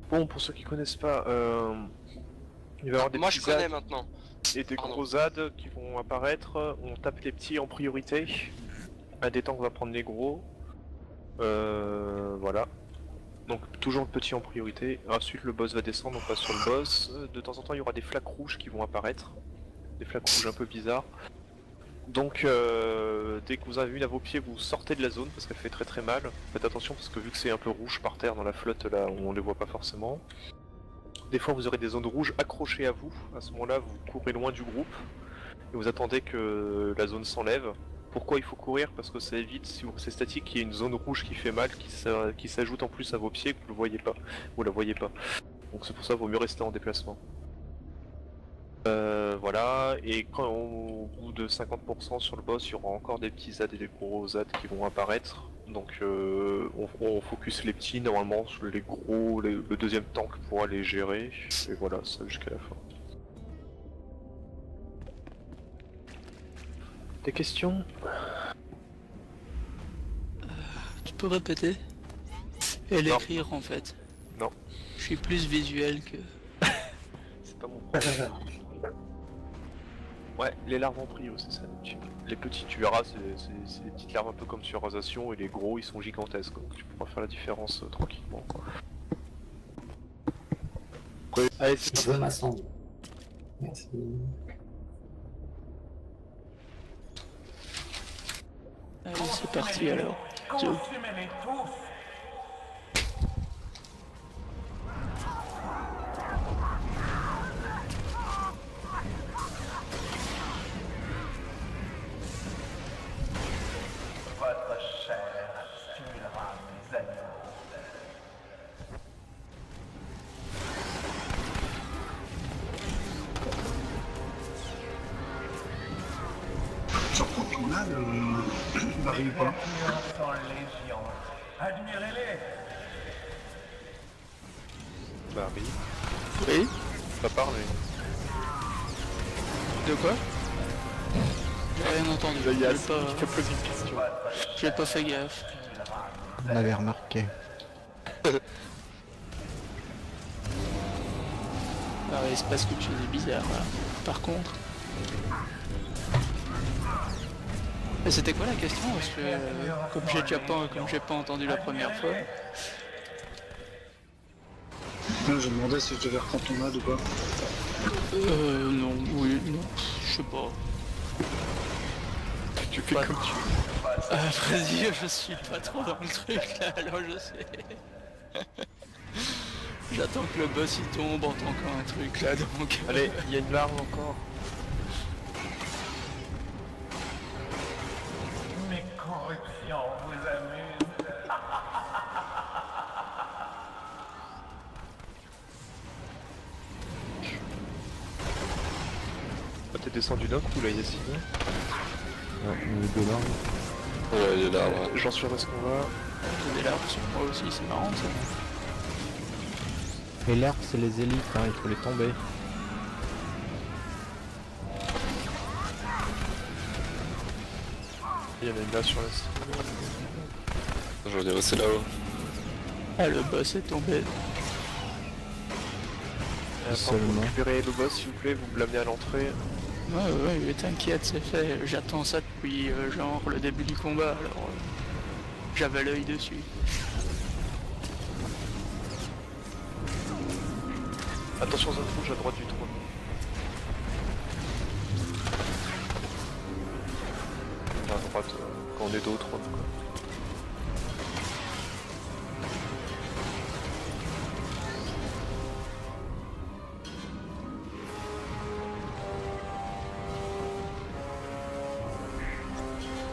Bon, pour ceux qui connaissent pas, il va y avoir des Moi petits je connais ZAD maintenant. et des Pardon. gros ZAD qui vont apparaître. On tape les petits en priorité. Un des tanks va prendre les gros. Voilà. Donc toujours le petit en priorité. Ensuite le boss va descendre, on passe sur le boss. De temps en temps il y aura des flaques rouges qui vont apparaître. Des flaques rouges un peu bizarres. Donc dès que vous avez une à vos pieds, vous sortez de la zone parce qu'elle fait très très mal. Faites attention parce que vu que c'est un peu rouge par terre dans la flotte là, on les voit pas forcément. Des fois vous aurez des zones rouges accrochées à vous. À ce moment-là vous courez loin du groupe et vous attendez que la zone s'enlève. Pourquoi il faut courir? Parce que ça évite, si c'est statique, qu'il y ait une zone rouge qui fait mal, qui s'ajoute en plus à vos pieds, que vous le voyez pas, vous la voyez pas. Donc c'est pour ça qu'il vaut mieux rester en déplacement. Voilà, et quand au bout de 50% sur le boss, il y aura encore des petits ZAD et des gros ZAD qui vont apparaître. Donc on focus les petits, normalement les gros, le deuxième tank pourra les gérer, et voilà, ça jusqu'à la fin. Des questions? Tu peux répéter? Et Non. l'écrire en fait. Non. Je suis plus visuel que... C'est pas mon problème. Ouais, les larves en prio, c'est ça. Les petits, tu verras, c'est des petites larves un peu comme sur Rosation, et les gros, ils sont gigantesques. Donc tu pourras faire la différence tranquillement. Ouais, allez, c'est Je veux ma sonde. Merci. Allez, c'est parti alors. Zo. Consumez-les tous. Votre chair tuera mes animaux. Sur Fortuna, varie pas. Les sont légion. Admirez-les. Bah oui, Oui? pas parler. De quoi? J'ai rien entendu. Là, il y a J'ai pas... qui t'a posé une question. J'ai pas fait gaffe. On l'avait remarqué. Ah ouais, il se passe quelque chose de bizarre là. Par contre... Mais c'était quoi la question? Parce que comme j'ai pas entendu la première fois. Je me demandais si je devais reprendre ton ad ou pas. Non, oui, non, je sais pas. Tu fais Pas- comme tu veux. À vrai dire, je suis pas trop dans le truc là, alors je sais. J'attends que le boss il tombe, on entend encore un truc là, donc... Allez, il y a une larve encore. Mes corruptions vous amusent. Ah, t'es descendu d'un coup là, Yacine. Ouais, de là. Ouais, il est là, ouais. J'en suis où est-ce qu'on va? J'ai des larves sur moi aussi, c'est marrant ça. Les larves, c'est les élites, hein, il faut les tomber. Il y en a une là sur la cible. Je veux dire, c'est là-haut. Ah, le boss est tombé. Seulement. Récupérez le boss s'il vous plaît, vous me l'amenez à l'entrée. Ouais, mais t'inquiète, c'est fait. J'attends ça depuis genre le début du combat, alors j'avais l'œil dessus. Attention zone rouge à droite du trône. À droite, quand on est dos au trône quoi.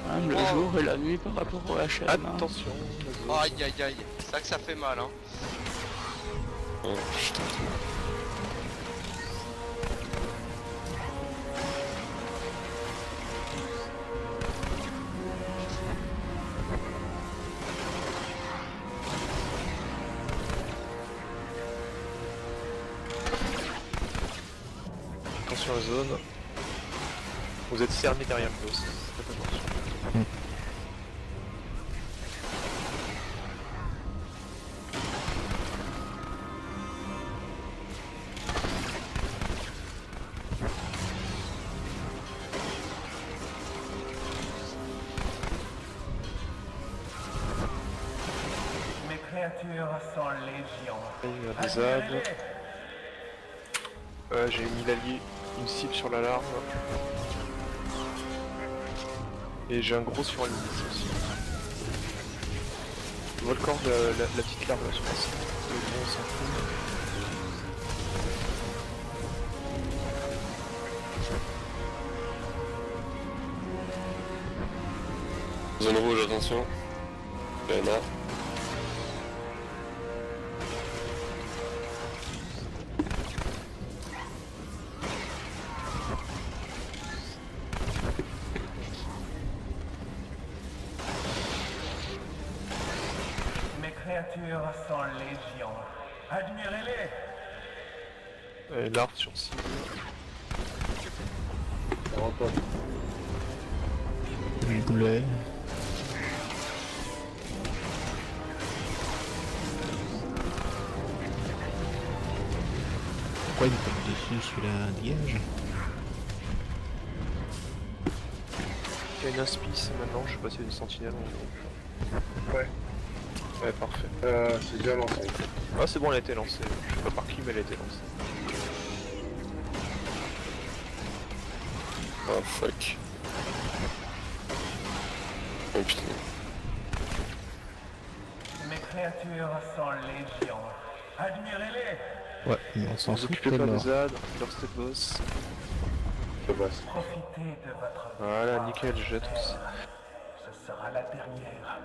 Même le jour et la nuit par rapport au HM. hein. Attention, la zone. Aïe aïe aïe, c'est ça que ça fait mal, hein. Oh putain. Attention à la zone. Vous êtes cerné derrière le boss. Faites attention. créatures sont légion. Il y a des ZAD. Admirez-les. J'ai mis l'allié, une cible sur l'alarme. Et j'ai un gros sur l'hélice aussi. Je vois le corps de la petite larve là, je pense. On s'en fout. Zone rouge, attention. PNA. Mes créatures sont légion. Admirez-les. L'arbre sur cible. Le boulet. Pourquoi il me tape dessus celui-là, dégage? Il y a une inspice maintenant, je sais pas s'il y a une sentinelle ou Ouais. Ouais, parfait. C'est déjà lancé. Ah, c'est bon, elle a été lancée. Je sais pas par qui, mais elle a été lancée. Oh fuck. Oh putain. Mes créatures sont légion. Admirez-les. Ouais, mais on s'en Vous fout, occupez t'es pas des mort. ZAD, leur state boss. C'est boss. Profitez de votre Voilà, victoire. nickel, je jette aussi. Ce sera la dernière.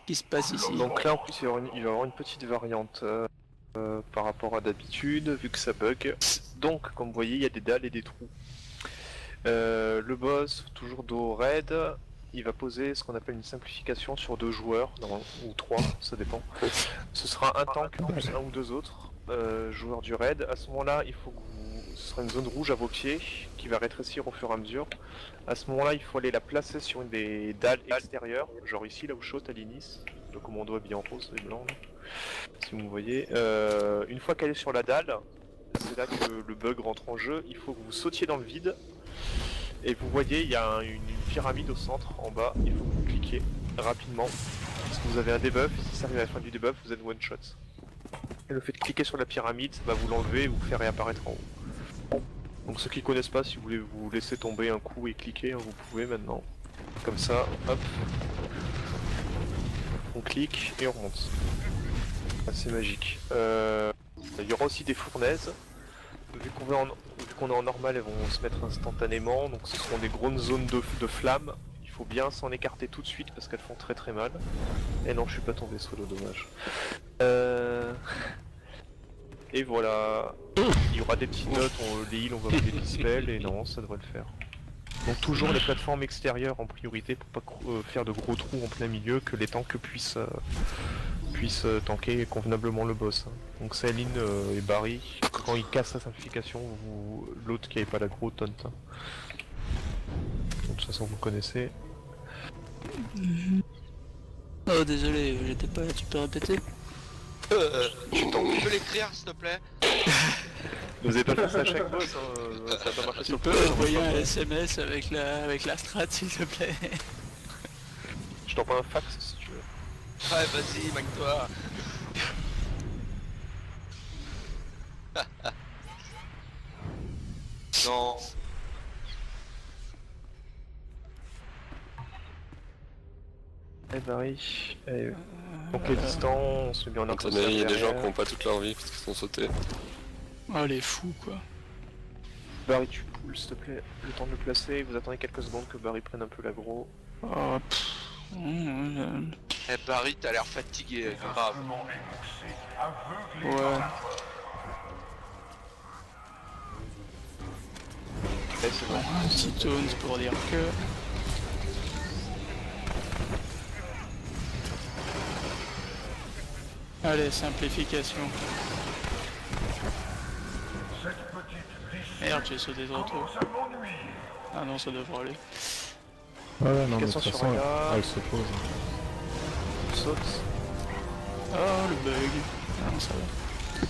Qui se passe ici? Donc là, en plus, il va y avoir une petite variante par rapport à d'habitude, vu que ça bug. Donc, comme vous voyez, il y a des dalles et des trous. Le boss, toujours dos raid, il va poser ce qu'on appelle une simplification sur 2 joueurs, ou 3, ça dépend. Ce sera un tank plus un ou 2 autres joueurs du raid. À ce moment-là, il faut que ce sera une zone rouge à vos pieds qui va rétrécir au fur et à mesure. À ce moment-là, il faut aller la placer sur une des dalles extérieures, genre ici, là où je saute à l'inice. Le commando habillé en rose et blanc, là, si vous me voyez. Une fois qu'elle est sur la dalle, c'est là que le bug rentre en jeu. Il faut que vous sautiez dans le vide. Et vous voyez, il y a une pyramide au centre, en bas. Il faut que vous cliquiez rapidement. Parce que vous avez un debuff, et si ça arrive à la fin du debuff, vous êtes one shot. Et le fait de cliquer sur la pyramide, ça va vous l'enlever et vous faire réapparaître en haut. Donc ceux qui connaissent pas, si vous voulez vous laisser tomber un coup et cliquer, hein, vous pouvez maintenant. Comme ça, hop. On clique et on remonte. C'est magique. Il y aura aussi des fournaises. Vu qu'on est en normal, elles vont se mettre instantanément. Donc ce seront des grosses zones de flammes. Il faut bien s'en écarter tout de suite parce qu'elles font très très mal. Et non, je suis pas tombé sur le dommage. Et voilà. Il y aura des petites notes, les heals, on va mettre des dispels et non, ça devrait le faire. Donc toujours les plateformes extérieures en priorité pour pas faire de gros trous en plein milieu, que les tanks puissent tanker convenablement le boss. Donc Céline et Barry, quand ils cassent la simplification, l'autre qui avait pas l'aggro taunt. Donc, de toute façon vous connaissez. Oh désolé, j'étais pas là, tu peux répéter? Tu peux l'écrire s'il te plaît? Vous avez pas fait ça à chaque boss, hein, ça a pas marché Tu sur le peux boss, envoyer hein. un SMS avec la strat s'il te plaît? Je t'envoie un fax si tu veux. Ouais, vas-y, magne-toi. Non. Eh Barry, donc les distants, on se met bien en arc. Attendez, il y a des gens qui ont pas toute leur vie parce qu'ils sont sautés. Oh les fous quoi. Barry, tu poules s'il te plaît, le temps de le placer, vous attendez quelques secondes que Barry prenne un peu l'aggro. Oh pff. Eh Barry, t'as l'air fatigué, grave. Instruments émoussés, aveuglés Ouais. par la force. Eh, c'est bon. Un petit taunt pour dire que... Allez, simplification. Cette petite vichy Merde, j'ai sauté trop tôt. commence à m'ennuyer. Ah non, ça devrait aller. Ouais, non, mais de Question toute sur façon, Aya. elle se pose. Saute. Oh, le bug. Ah non, ça va.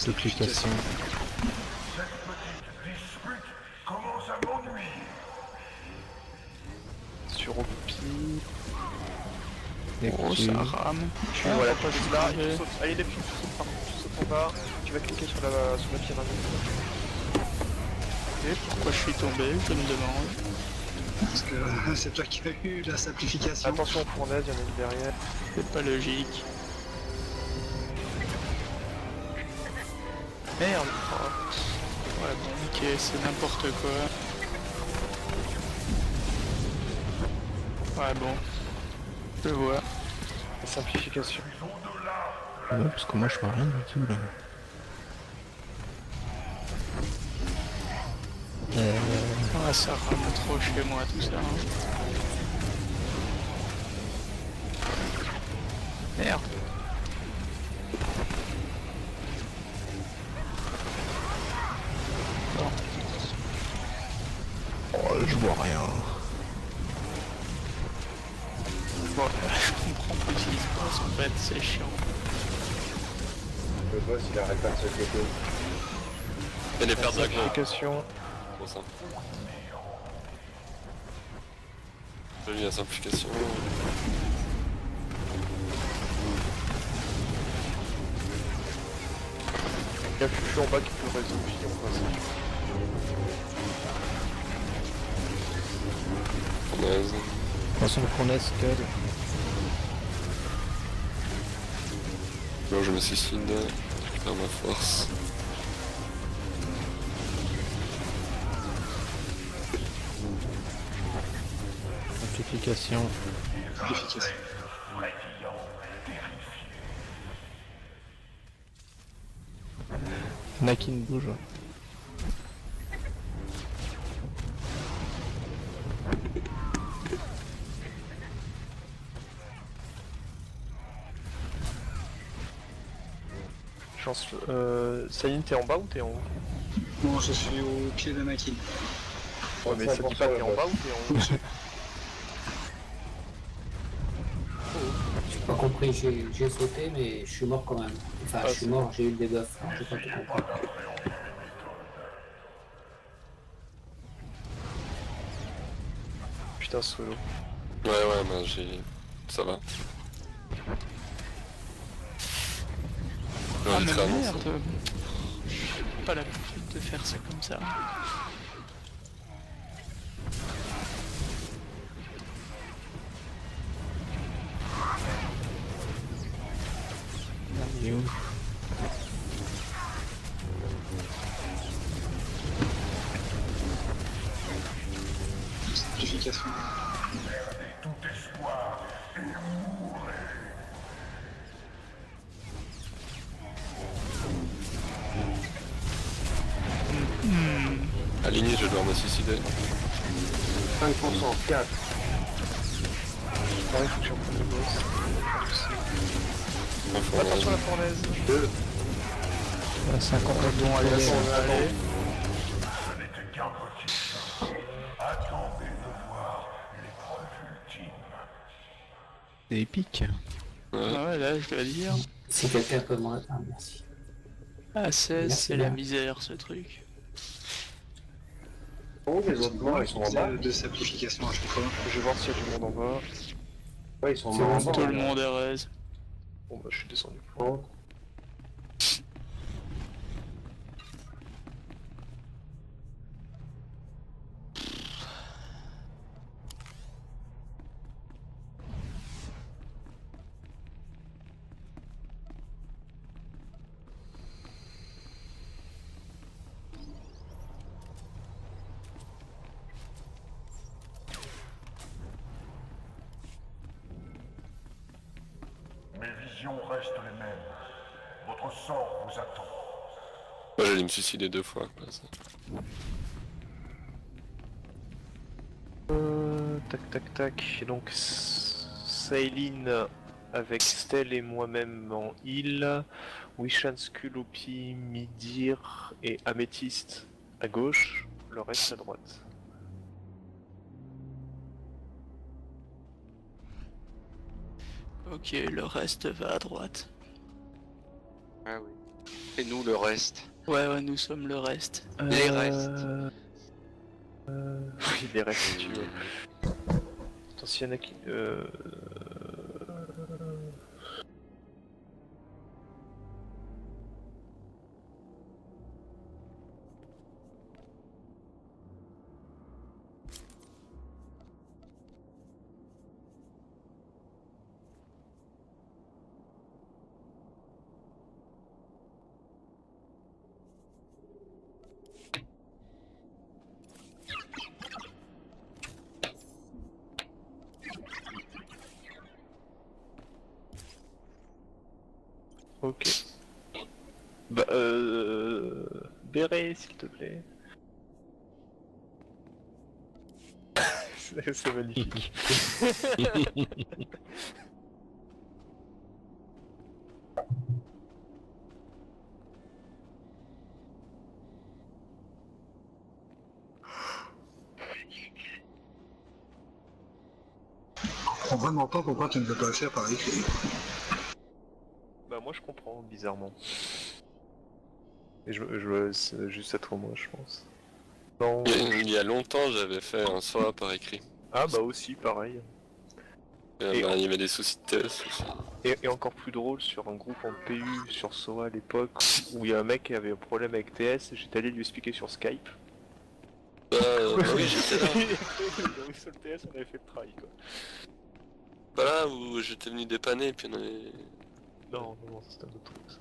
Application. Cette petite dispute commence à m'ennuyer. Sur Opi. Et Oh, tu- ça rame. Tu Ah, voilà, pourquoi tu je sautes là, suis et tu sautes. Allez, Neptune, tu sautes par contre, tu sautes en bas, tu vas cliquer sur la pyramide. Et pourquoi je suis tombé, je me demande. Parce que c'est toi qui as eu la simplification. Attention aux fournaises, il y en a une derrière. C'est pas logique. Merde. Ouais, bon, ok, c'est n'importe quoi. Ouais, bon. Je vois. La simplification. Ouais, parce que moi je vois rien du tout là. Ah, ça rame trop chez moi tout ça. Hein. Merde. Oh, je vois rien. Bon, je comprends plus ce qui se passe en fait, c'est chiant. Le boss il arrête pas de se côté. Et les pertes de Simplification. Trop simple. J'ai mis la simplification. Il y a Fufu en bas qui peut résoudre, puis on passe. Fournaise. Attention, le fournaise, Scud. Bon, je me suicide. Je récupère ma force. Simplification. Simplification. Nakin bouge. Chance. Saline, t'es en bas ou t'es en haut? Bon, je suis au pied d'Anakin. Ouais, mais ça dit pas t'es en bas ou t'es en haut? J'ai pas compris, j'ai sauté mais je suis mort quand même. Enfin Ah, je suis c'est mort, j'ai eu le debuff, hein, j'ai pas tout compris. Putain, solo. Ouais, bah j'ai. Ça va. Ah mais Littéralement, ça. merde. J'ai pas l'habitude de faire ça comme ça. Il est où? Simplification. Aligné, je dois me suicider. 5%, 4. Pareil, faut que je reprenne le boss. Un fournaise. Attention à la fournaise. 2. 50 Bon, allez, Allez. Ce n'était qu'un petit pas. Attendez de voir l'épreuve ultime. C'est épique. Ouais. Ah ouais, là, je dois dire. Si quelqu'un peut me... Ah merci. Ah, 16, Merci c'est la bien. misère, ce truc. Oh, les autres morts ils sont en bas. De simplification à chaque fois. Je vais voir s'il y a du monde en bas. Ouais, ils sont C'est morts en bon, bas. Tout le monde est raise. Bon bah je suis descendu. Oh. Mes visions restent les mêmes. Votre Votre sort vous attend. Moi j'allais me suicider 2 fois. Quoi, ça. Tac tac tac. Et donc Sailin avec Stell et moi-même en heal. Wishan, Skulopi, Midir et Améthyste à gauche. Le reste à droite. Ok, le reste va à droite. Ah oui. Et nous le reste. Ouais, nous sommes le reste. Les restes. Oui, les restes si tu veux. Attends, s'il y en a qui... Ok. Bah Béret, s'il te plaît. C'est magnifique. Je comprends vraiment pas pourquoi tu ne veux pas le faire par écrit. Bah moi je comprends, bizarrement. Et c'est juste être moi, je pense. Non. Il y a longtemps j'avais fait un SOA par écrit. Ah bah aussi, pareil. Il y avait des soucis de TS aussi. Et encore plus drôle, sur un groupe en PU sur SOA à l'époque, où il y a un mec qui avait un problème avec TS, j'étais allé lui expliquer sur Skype. Bah oui, j'étais là. Sur le TS, on avait fait le travail quoi. Bah là où j'étais venu dépanner et puis on avait Non, c'était un autre truc. Ça.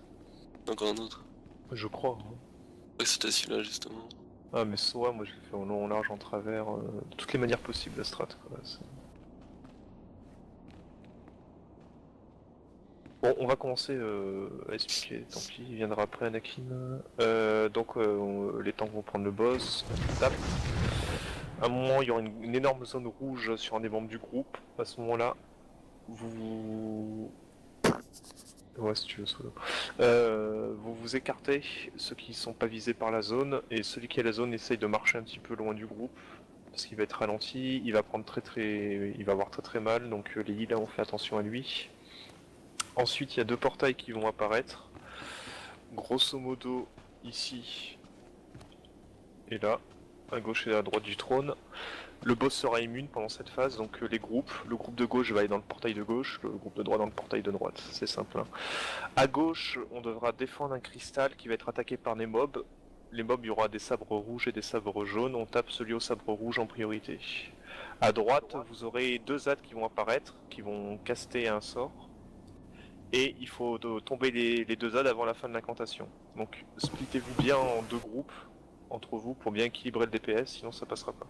encore un autre. Je crois. Hein. Ouais, c'était celui-là justement. Ah mais SOA, moi je l'ai fait en long, en large, en travers, de toutes les manières possibles la strat quoi. Bon, on va commencer à expliquer, tant pis, il viendra après Anakin. Donc les tanks vont prendre le boss, on tape. À un moment, il y aura une énorme zone rouge sur un des membres du groupe. À ce moment-là, vous... Ouais, si tu veux, solo. Vous vous écartez, ceux qui sont pas visés par la zone, et celui qui a la zone essaye de marcher un petit peu loin du groupe, parce qu'il va être ralenti, il va prendre il va avoir très mal, donc les healers ont fait attention à lui. Ensuite, il y a 2 portails qui vont apparaître. Grosso modo, ici et là, à gauche et à droite du trône. Le boss sera immune pendant cette phase, donc le groupe de gauche va aller dans le portail de gauche, le groupe de droite dans le portail de droite, c'est simple. Hein. À gauche, on devra défendre un cristal qui va être attaqué par des mobs. Les mobs, il y aura des sabres rouges et des sabres jaunes, on tape celui au sabre rouge en priorité. À droite, vous aurez 2 ZAD qui vont apparaître, qui vont caster un sort. Et il faut tomber les 2 ZAD avant la fin de l'incantation. Donc splittez-vous bien en 2 groupes entre vous pour bien équilibrer le DPS, sinon ça passera pas.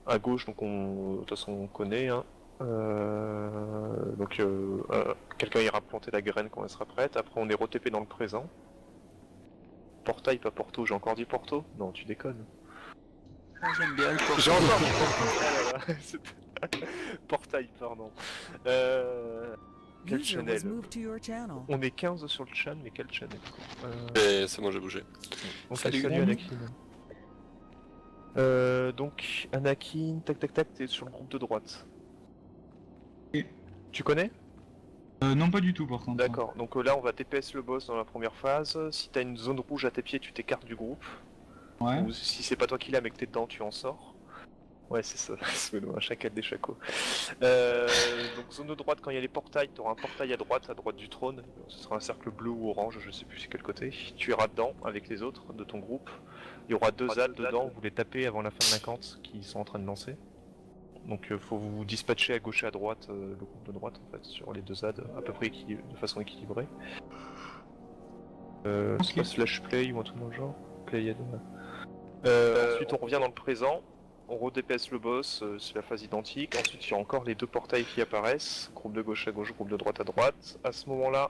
À gauche, donc de toute façon on connaît. Hein. Quelqu'un ira planter la graine quand elle sera prête. Après on est re-TP dans le présent. Portail, pas Porto, j'ai encore dit Porto? Non, tu déconnes. Moi j'aime bien le portail. J'ai encore dit Portail, pardon. Quel channel? On est 15 sur le channel, mais quel channel? Et c'est moi j'ai bougé. Donc, Salut, Anakin. Donc Anakin, tac, t'es sur le groupe de droite. Et- Tu connais? Non, pas du tout par contre. D'accord, donc là on va TPS le boss dans la première phase. Si t'as une zone rouge à tes pieds, tu t'écartes du groupe. Ouais. Ou si c'est pas toi qui l'as mais que t'es dedans, tu en sors. Ouais, c'est ça, c'est un chacal des chacos. Donc zone de droite, quand il y a les portails, tu auras un portail à droite du trône. Ce sera un cercle bleu ou orange, je sais plus c'est quel côté. Tu iras dedans avec les autres de ton groupe. Il y aura 2 ZAD dedans, vous les tapez avant la fin de l'incante qui sont en train de lancer. Donc faut vous dispatcher à gauche et à droite, le groupe de droite en fait, sur les 2 ZAD, à peu près de façon équilibrée. C'est pas slash play ou un truc dans le genre. Play à 2. Ensuite on revient dans le présent. On redépèce le boss, c'est la phase identique. Ensuite, il y a encore les 2 portails qui apparaissent. Groupe de gauche à gauche, groupe de droite à droite. À ce moment-là,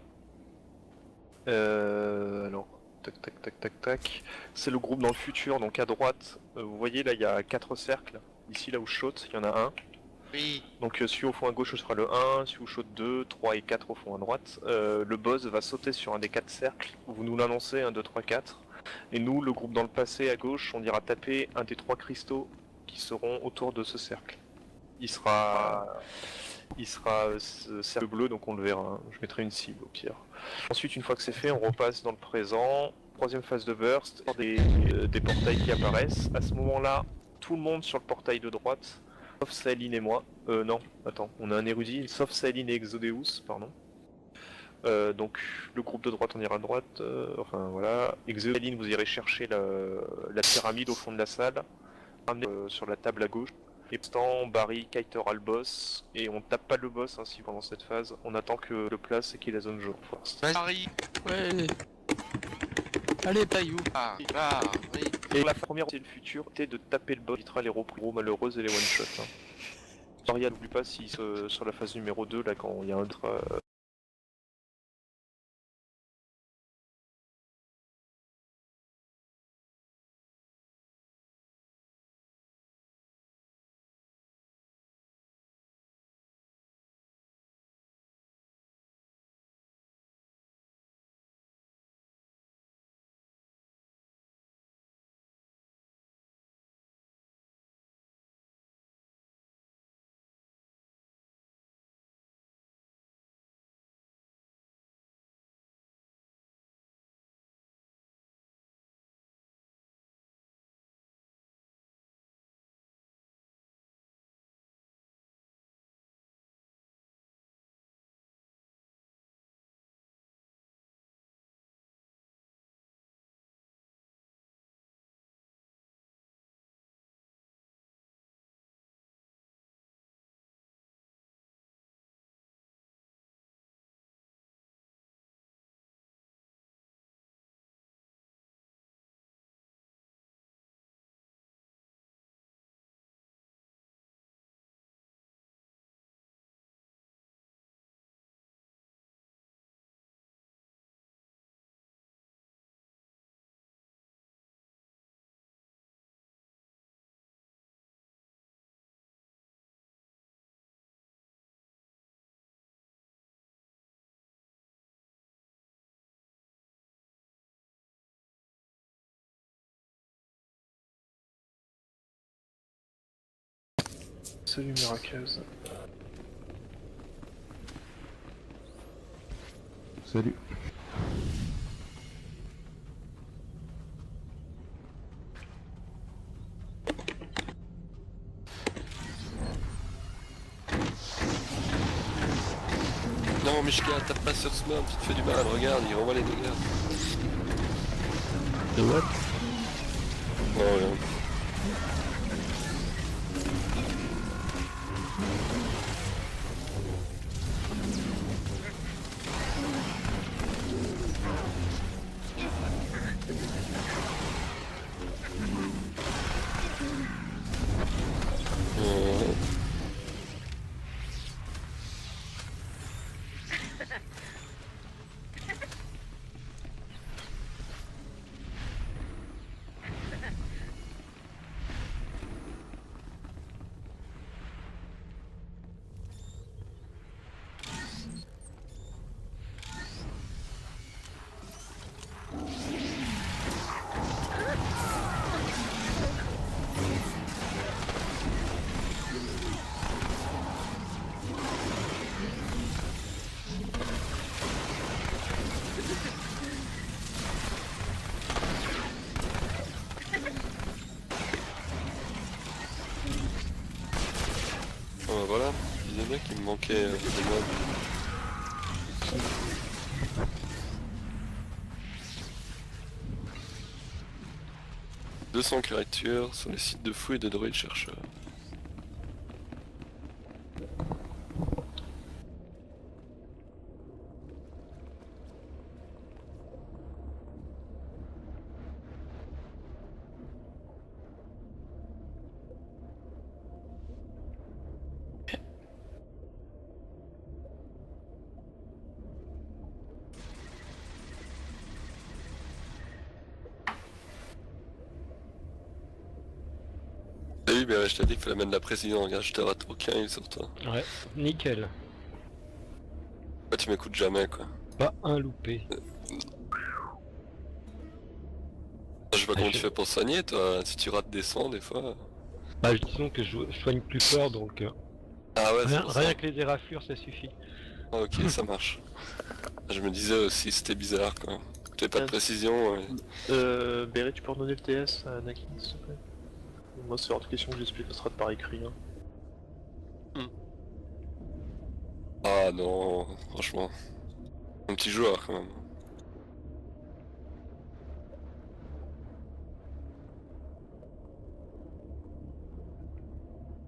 Alors, tac tac tac tac tac. C'est le groupe dans le futur, donc à droite, vous voyez là il y a 4 cercles. Ici là où je saute, il y en a un. Oui. Donc celui au fond à gauche ce sera le 1, celui où je saute 2, 3 et 4 au fond à droite. Le boss va sauter sur un des 4 cercles, vous nous l'annoncez, 1, 2, 3, 4. Et nous, le groupe dans le passé à gauche, on ira taper un des 3 cristaux qui seront autour de ce cercle. Il sera ce cercle bleu, donc on le verra, hein. Je mettrai une cible au pire. Ensuite, une fois que c'est fait, on repasse dans le présent. Troisième phase de burst, des portails qui apparaissent. À ce moment-là, tout le monde sur le portail de droite, sauf Saline et moi. Non, attends, on a un érudit, sauf Saline et Exodeus, pardon. Donc le groupe de droite, on ira à droite. Enfin voilà. Exodeus, vous irez chercher la pyramide au fond de la salle, ramener sur la table à gauche. Et pourtant, Barry, Kiter a le boss, et on tape pas le boss ainsi pendant cette phase, on attend que le place et qu'il ait la zone jaune first. Marie. Ouais. Allez, Payou. Ah, oui. Et la première c'est le futur, c'était de taper le boss, évitera les repros malheureuses et les one-shots. Hein. Soria n'oublie pas si sur la phase numéro 2, là quand il y a un autre... Salut Mirakeuse. Salut. Non, Mishka, tape pas sur ce mob, tu te fais du mal, regarde, il renvoie les dégâts. De what? Oh, rien. Voilà, je disais bien qu'il me manquait des mobs. 200 créatures sur les sites de fouilles et de droïdes chercheurs. oui, mais je t'ai dit qu'il fallait mettre la précision, regarde, je te rate aucun heal sur toi. Ouais, nickel. Ouais, tu m'écoutes jamais quoi. Pas un loupé. Je sais pas comment tu fais pour soigner toi, si tu rates des soins des fois. Bah disons que je soigne plus fort donc Ah ouais, c'est rien, pour ça. rien que les éraflures ça suffit. Ah, ok, ça marche. Je me disais aussi, c'était bizarre quoi. T'avais pas de précision. Ouais. Berry, tu peux redonner le TS à Anakin, s'il te plaît? Moi, c'est hors de question que j'explique le strat par écrit. Hein. Ah non, franchement. Un petit joueur quand même.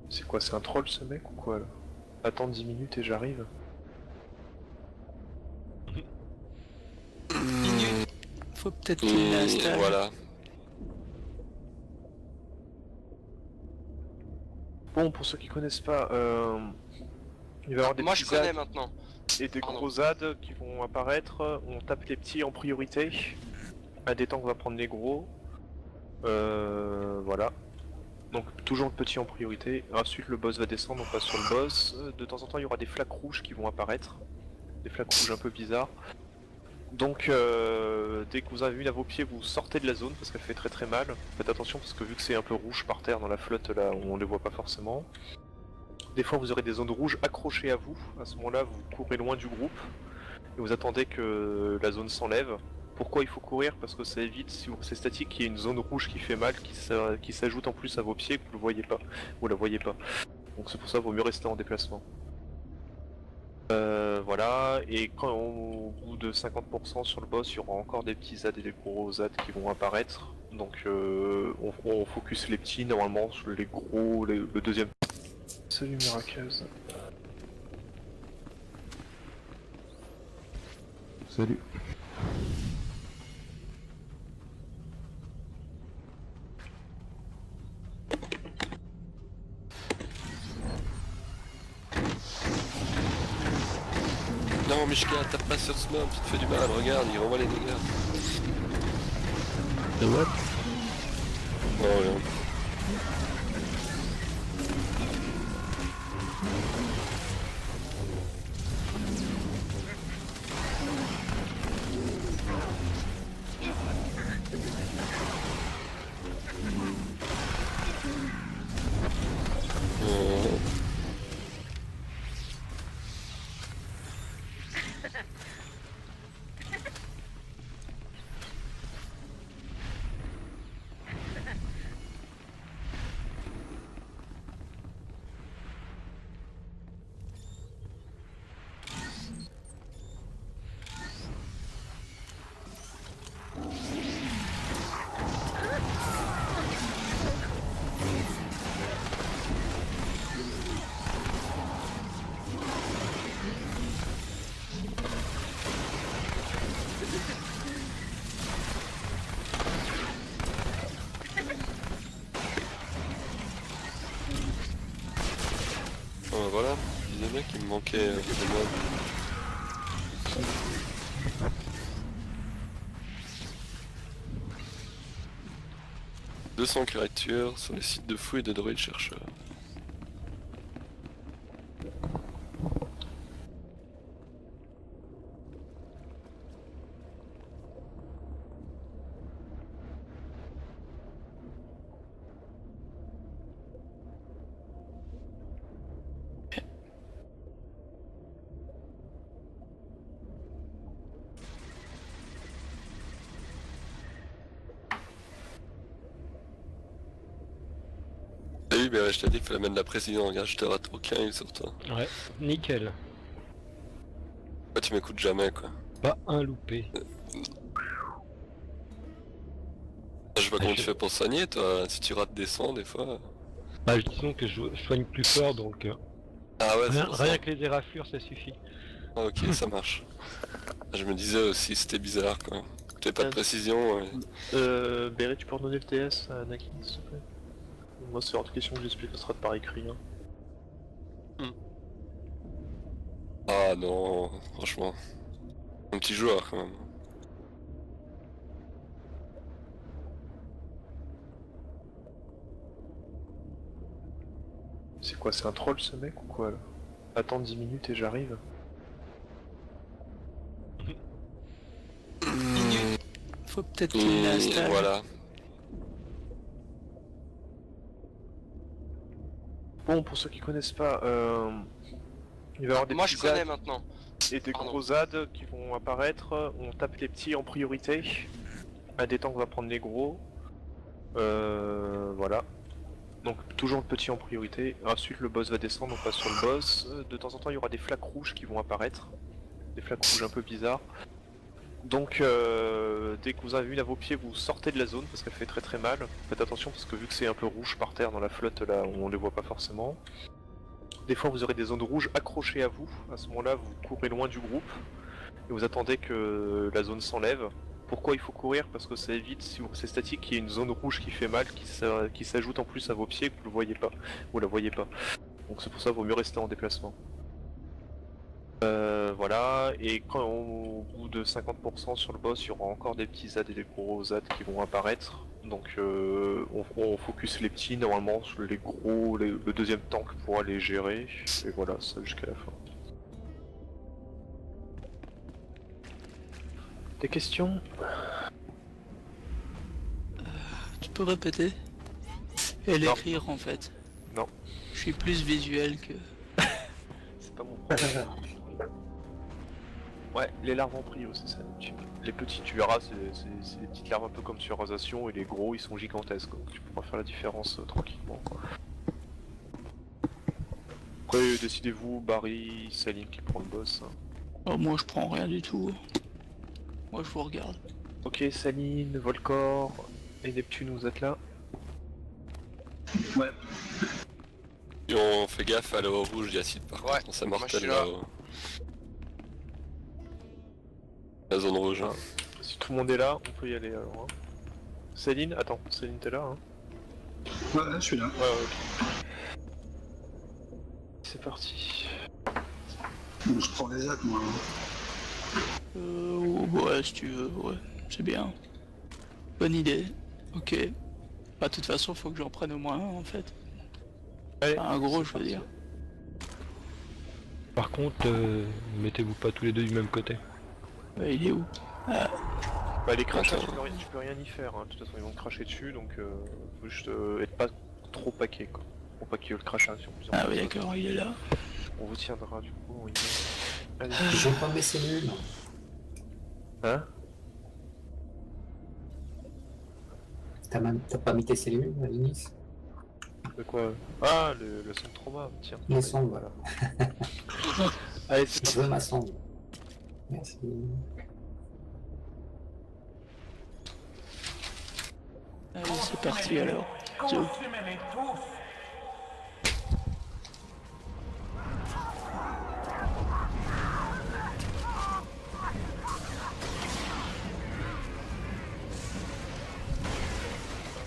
C'est quoi, c'est un troll ce mec ou quoi là? Attends 10 minutes et j'arrive. Faut peut-être qu'il l'installe. Voilà. Bon, pour ceux qui connaissent pas, il va y avoir des Moi petits je connais ZAD maintenant. et des Pardon. gros ZAD qui vont apparaître. On tape les petits en priorité. À des temps qu'on va prendre les gros. Voilà. Donc toujours le petit en priorité. Ensuite le boss va descendre, on passe sur le boss. De temps en temps il y aura des flaques rouges qui vont apparaître. Des flaques rouges un peu bizarres. Donc dès que vous avez une à vos pieds, vous sortez de la zone parce qu'elle fait très très mal. Faites attention parce que vu que c'est un peu rouge par terre dans la flotte là, on les voit pas forcément. Des fois vous aurez des zones rouges accrochées à vous. À ce moment-là, vous courez loin du groupe et vous attendez que la zone s'enlève. Pourquoi il faut courir? Parce que ça évite, si vous restez statique, qu'il y ait une zone rouge qui fait mal, qui s'ajoute en plus à vos pieds, que vous le voyez pas, vous la voyez pas. Donc c'est pour ça qu'il vaut mieux rester en déplacement. Voilà, et quand au bout de 50% sur le boss, il y aura encore des petits ZAD et des gros ZAD qui vont apparaître. Donc on focus les petits, normalement, sur les gros, le deuxième. Salut Mirakeuse. Salut. Non, Mishka, tape pas sur ce mob, tu te fais du mal, regarde, il renvoie les dégâts. The what? Non, rien. Voilà, je disais bien qu'il me manquait des mobs. « 200 créatures sur les sites de fouilles et de droïdes chercheurs. » Salut, mais je t'ai dit qu'il fallait mettre la précision, regarde, je te rate aucun heal sur toi. Ouais, nickel. Ouais, tu m'écoutes jamais quoi. Pas un loupé. Je sais pas comment tu fais pour soigner toi, si tu rates des soins des fois. Bah disons que je soigne plus fort donc Ah ouais, c'est rien, pour ça. rien que les éraflures ça suffit. Ah, ok, ça marche. Je me disais aussi, c'était bizarre quoi. T'avais pas de précision. Ouais. Berry, tu peux redonner le TS à Anakin, s'il te plaît? Moi, c'est hors de question que j'explique le strat par écrit. Hein. Ah non, franchement. Un petit joueur quand même. C'est quoi, c'est un troll ce mec ou quoi là? Attends 10 minutes et j'arrive. Faut peut-être qu'il l'installe. Voilà. Bon, pour ceux qui connaissent pas, il va y avoir des Moi petits je connais ZAD maintenant. et des Pardon. gros ZAD qui vont apparaître. On tape les petits en priorité. À des temps qu'on va prendre les gros. Voilà. Donc toujours le petit en priorité. Ensuite le boss va descendre, on passe sur le boss. De temps en temps il y aura des flaques rouges qui vont apparaître. Des flaques rouges un peu bizarres. Donc dès que vous avez une à vos pieds, vous sortez de la zone parce qu'elle fait très très mal. Faites attention parce que vu que c'est un peu rouge par terre dans la flotte là, on les voit pas forcément. Des fois vous aurez des zones rouges accrochées à vous. À ce moment-là vous courez loin du groupe et vous attendez que la zone s'enlève. Pourquoi il faut courir? Parce que ça évite, si c'est statique, qu'il y ait une zone rouge qui fait mal, qui s'ajoute en plus à vos pieds, que vous le voyez pas, vous la voyez pas. Donc c'est pour ça qu'il vaut mieux rester en déplacement. Voilà, et quand au bout de 50% sur le boss, il y aura encore des petits ZAD et des gros ZAD qui vont apparaître. Donc on focus les petits, normalement sur les gros, le deuxième tank pourra les gérer, et voilà, ça jusqu'à la fin. Des questions? Tu peux répéter? Et Non. l'écrire en fait. Non. Je suis plus visuel que... C'est pas mon problème. Ouais, les larves en prio, c'est ça. Les petits, tu verras, c'est des petites larves un peu comme sur Rosation, et les gros, ils sont gigantesques. Donc tu pourras faire la différence tranquillement. Après, décidez-vous, Barry, Saline qui prend le boss. Hein. Oh, moi je prends rien du tout. Moi je vous regarde. Ok, Saline, Volcor et Neptune, vous êtes là? Ouais. Et on fait gaffe à l'eau rouge d'Yacide par Ouais, contre, c'est moi, je mortel suis là. là-haut. La zone rouge. Hein. Si tout le monde est là, on peut y aller alors. Hein. Céline, attends, Céline t'es là hein? Ouais, je suis là. Ouais, ok. C'est parti. Bon, je prends les actes, moi. Ouais, si tu veux, ouais, c'est bien. Bonne idée. Ok. Bah, de toute façon, faut que j'en prenne au moins un en fait. Allez, Un gros, c'est je veux parti. dire. Par contre, mettez-vous pas tous les deux du même côté. Bah, il est où? Ah, Bah les crachats, Attends. tu peux rien y faire, hein. De toute façon ils vont te cracher dessus, donc faut juste être pas trop paquet quoi. Pour pas qu'il y ait le crachat sur plusieurs ah oui, personnes. d'accord, il est là. On vous tiendra du coup, on y va. Allez. J'ai pas mes cellules. Hein? T'as pas mis tes cellules, Nice? De quoi? Ah, le son de trauma, tiens. Les sondes, voilà. Allez, c'est Je veux ma sonde. Merci. Allez, c'est parti alors. Zo. Consumez-les tous.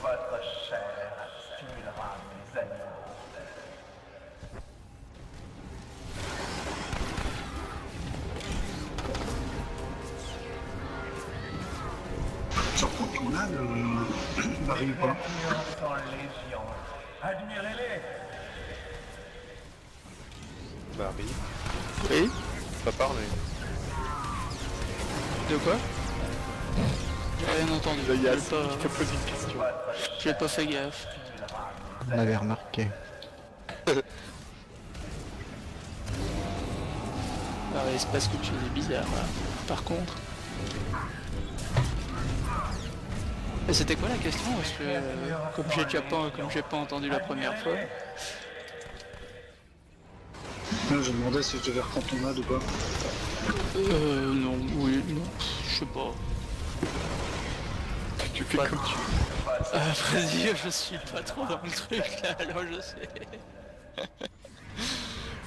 Votre chair tuera mes animaux. Sur Contournade, Barry ou pas? Influence en légion. Admirez-les. Barry. Oui? Pas parler. De quoi? J'ai rien entendu. Là, il y a J'ai pas... qui t'a posé une question. J'ai pas fait gaffe. On l'avait remarqué. Ah ouais, il se passe quelque chose de bizarre là. Par contre. Et c'était quoi la question? Parce que comme j'ai pas entendu la première fois. Non, je me demandais si je devais reprendre Contournade ou pas. Non, oui, non, je sais pas. Tu fais comme tu veux. À vrai dire, je suis pas trop dans le truc là, alors je sais.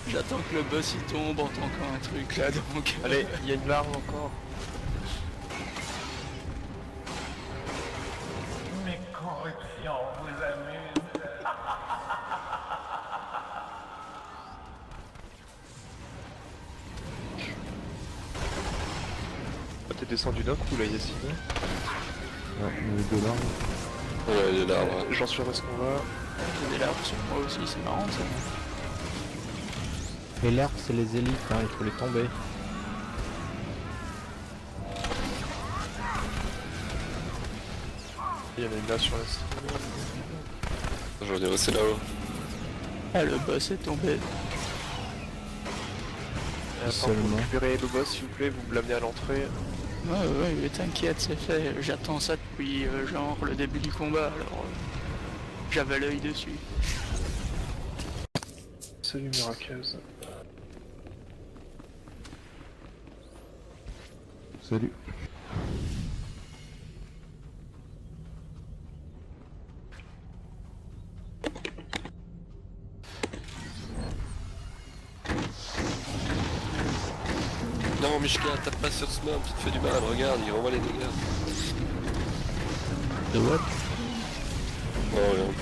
J'attends que le boss il tombe, on entend encore un truc là, donc... Allez, il y a une larve encore. Mes corruptions vous amusent. Ah, t'es descendu d'un coup là, Yacine. Ouais, il est là, ouais. J'en suis à ce qu'on va. J'ai des larves sur moi aussi, c'est marrant ça. Et l'air, c'est les élites, hein, il faut les tomber. Il y en a une là sur la cible. Je vais dire c'est là-haut. Ah, le boss est tombé. Attends, vous Seulement. récupérez le boss s'il vous plaît, vous me l'amenez à l'entrée. Ouais, mais t'inquiète, c'est fait. J'attends ça depuis genre le début du combat, alors j'avais l'œil dessus. Salut Mirakeuse. Salut. Non, Mishka, tape pas sur ce mob, tu te fais du mal, regarde, il renvoie les dégâts. De what? Oh, regarde.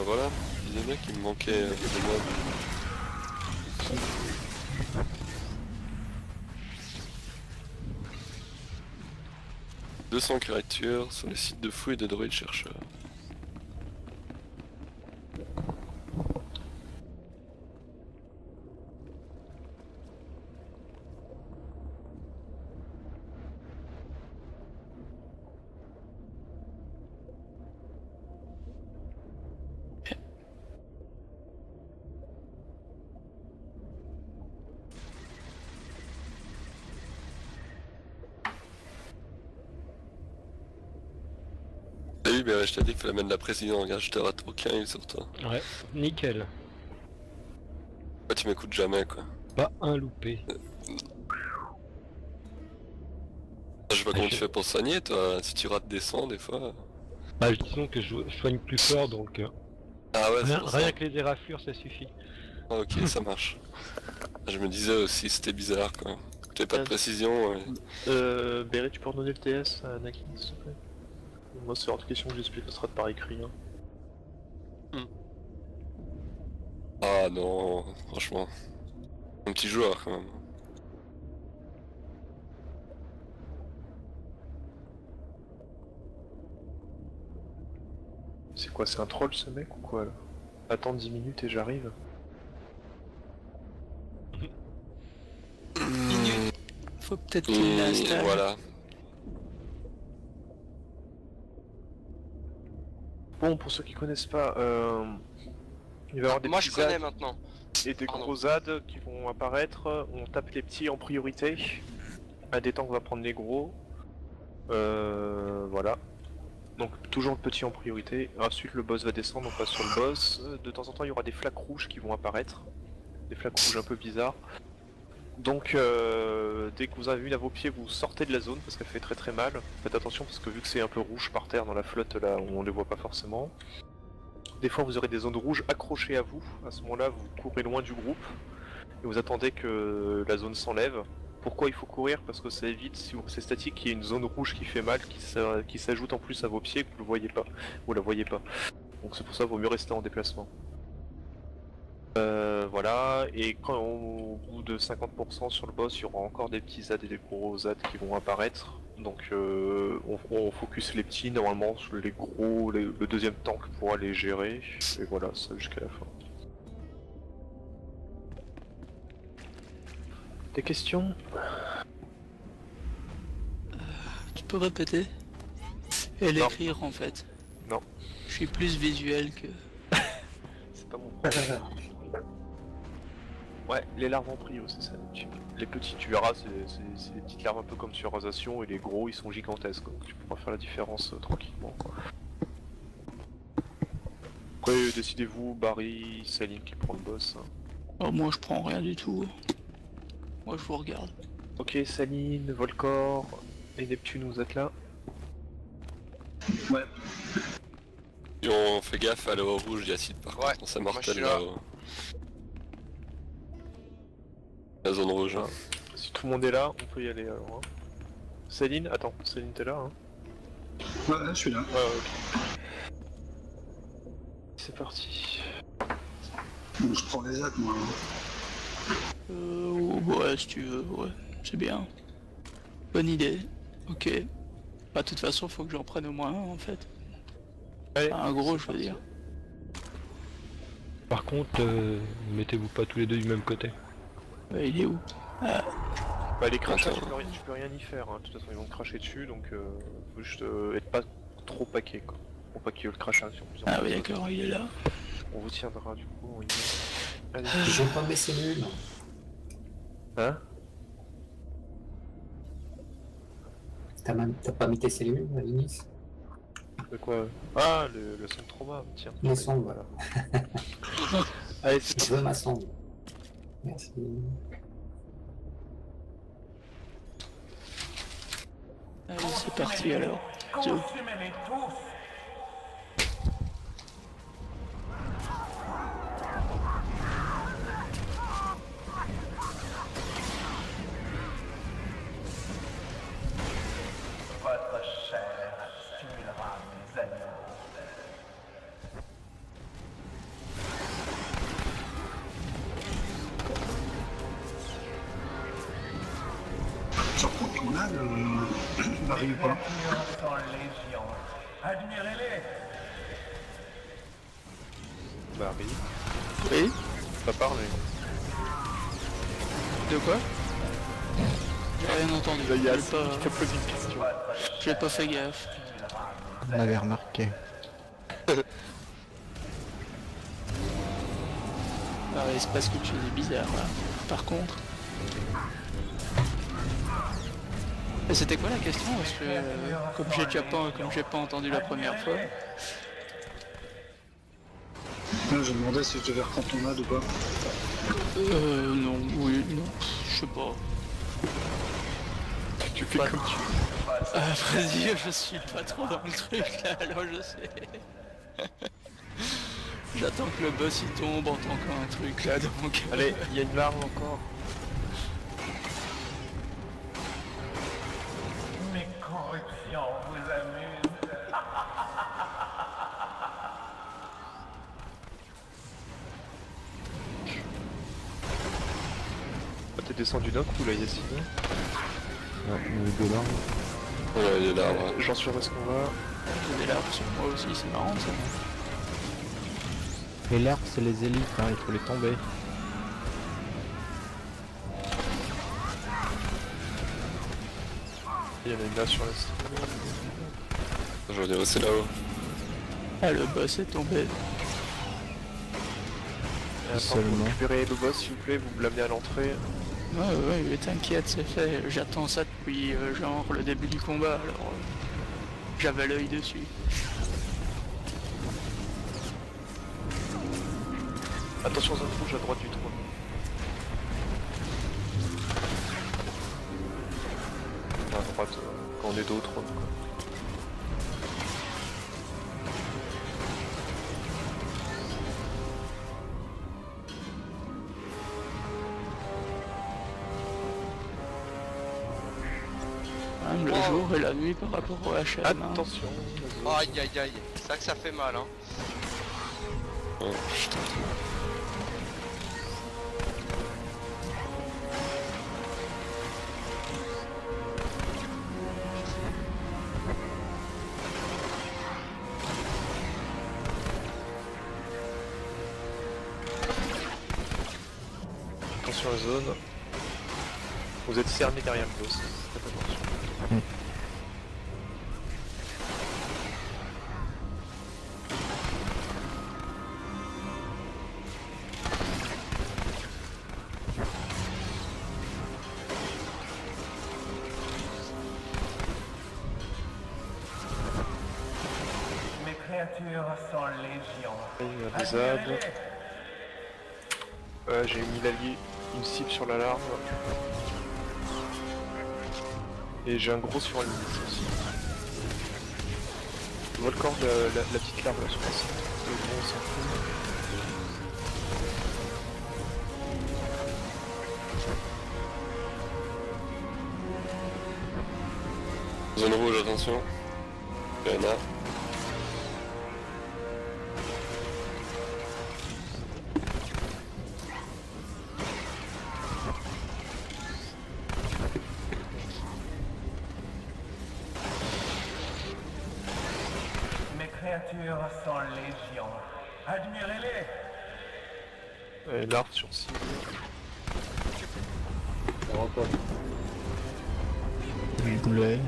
Voilà, il y en a qui me manquaient de moi. 200 créatures sur les sites de fouilles et de droïdes chercheurs. Salut, mais je t'ai dit qu'il fallait mettre la précision, regarde, je te rate aucun heal sur toi. Ouais, nickel. Ouais, tu m'écoutes jamais quoi. Pas un loupé. Je sais pas comment tu fais pour soigner toi, si tu rates des sangs des fois. Bah disons que je soigne plus fort donc Ah ouais, c'est rien, pour ça. rien que les éraflures ça suffit. Ah, ok, ça marche. Je me disais aussi, c'était bizarre quoi. T'avais pas de précision. Ouais. Berry, tu peux redonner le TS à Anakin s'il te plaît? Moi c'est hors de question que j'explique, ce sera par écrit. Hein. Ah non, franchement. Un petit joueur quand même. C'est quoi, c'est un troll ce mec ou quoi là? Attends 10 minutes et j'arrive. Faut peut-être qu'il l'installe. Voilà. Bon, pour ceux qui connaissent pas, il va y avoir des Moi petits je connais ZAD maintenant. et des Pardon. gros ZAD qui vont apparaître. On tape les petits en priorité. À des temps qu'on va prendre les gros. Voilà. Donc toujours le petit en priorité. Ensuite le boss va descendre, on passe sur le boss. De temps en temps il y aura des flaques rouges qui vont apparaître. Des flaques rouges un peu bizarres. Donc dès que vous avez une à vos pieds, vous sortez de la zone parce qu'elle fait très très mal. Faites attention parce que vu que c'est un peu rouge par terre dans la flotte là, on les voit pas forcément. Des fois vous aurez des zones rouges accrochées à vous. À ce moment-là, vous courez loin du groupe et vous attendez que la zone s'enlève. Pourquoi il faut courir? Parce que ça évite, si vous restez statique, qu'il y ait une zone rouge qui fait mal, qui s'ajoute en plus à vos pieds, que vous le voyez pas. Vous la voyez pas. Donc c'est pour ça qu'il vaut mieux rester en déplacement. Voilà, et quand au bout de 50% sur le boss, il y aura encore des petits ZAD et des gros ZAD qui vont apparaître. Donc on focus les petits, normalement sur les gros, le deuxième tank pourra les gérer, et voilà, ça jusqu'à la fin. Des questions? Tu peux répéter? Et Non. l'écrire en fait. Non. Je suis plus visuel que... Ouais, les larves en prio, c'est ça. Les petits, tu verras, c'est des petites larves un peu comme sur Rasation, et les gros, ils sont gigantesques. Donc tu pourras faire la différence tranquillement. Quoi. Après, décidez-vous, Barry, Saline qui prend le boss. Hein. Oh, moi je prends rien du tout. Moi je vous regarde. Ok, Saline, Volcor et Neptune, vous êtes là? Ouais. Et on fait gaffe à l'eau rouge d'acide par Ouais, contre, ça moi, je mortelle suis là. là-haut. La zone rouge. Hein. Si tout le monde est là, on peut y aller alors. Hein. Céline, attends, Céline t'es là hein? Ouais, je suis là. Ouais, ok. C'est parti. Bon, je prends les actes, moi. Ouais, si tu veux, ouais, c'est bien. Bonne idée, ok. Bah, de toute façon, faut que j'en prenne au moins un en fait. Allez, Un gros, c'est je veux parti. dire. Par contre, mettez-vous pas tous les deux du même côté. Ouais, il est où? Bah les crachats, Attends. tu peux rien y faire, hein. De toute façon ils vont te cracher dessus, donc faut juste être pas trop paqué quoi. Pour pas qu'il y ait le crachat sur plusieurs Ah oui, personnes. d'accord, il est là. On vous tiendra du coup, on y est. Allez. J'ai pas mes cellules. Hein? T'as pas mis tes cellules, Denis? De quoi? Ah, le son de trauma, tiens. Les sondes. Voilà. Allez, c'est Je veux ma sonde. Merci. Allez, c'est parti alors. Joe. Consumez-les tous. Votre chair stimulera mes animaux. Je reprends ton âne, Barry ou pas? Créatures sont légion. Admirez-les. Barry. Oui? Pas parler. De quoi? J'ai rien entendu. Là, il y a J'ai pas... qui t'a posé une question. J'ai pas fait gaffe. On l'avait remarqué. Ah, il se passe quelque chose de bizarre là. Par contre. Et c'était quoi la question? Parce que comme j'ai pas entendu la première fois. Je me demandais si je devais reprendre ton âne ou pas. Non, oui, non, je sais pas. Tu fais comme tu veux. À vrai dire, je suis pas trop dans le truc là, alors je sais. J'attends que le boss il tombe, on entend encore un truc là, donc... Allez, il y a une larve encore. Mes corruptions vous amusent. Ah, t'es descendu d'un coup là, Yacine. Ouais, le dollar. Ouais, il est là. Ouais. J'en suis où est-ce qu'on va? J'ai des larves sur moi aussi, c'est marrant ça. Les larves, c'est les élites, hein, il faut les tomber. Il y en a une là sur la cible. Je veux dire aussi là-haut. Ah, le boss est tombé. Et attends, Seulement. vous récupérez le boss s'il vous plaît, vous me l'amenez à l'entrée. Ouais, mais t'inquiète, c'est fait. J'attends ça depuis genre le début du combat, alors j'avais l'œil dessus. Attention zone rouge à droite du trône. À droite, quand on est dos au trône quoi. Même le jour et la nuit par rapport au HM. hein. Attention. Aïe aïe aïe, c'est ça que ça fait mal hein. Oh, putain. Attention à la zone. Vous êtes cerné derrière le boss. Faites attention. créatures sont légion. Des ZAD. J'ai mis l'allié, une cible sur la larve. Et j'ai un gros sur un limite aussi. Je vois le corps de la petite larve là sur la cible. Le gros, on s'en fout. Zone rouge, attention. PNA. Mes créatures sont légion. Admirez-les. Larve sur cible. Le boulet.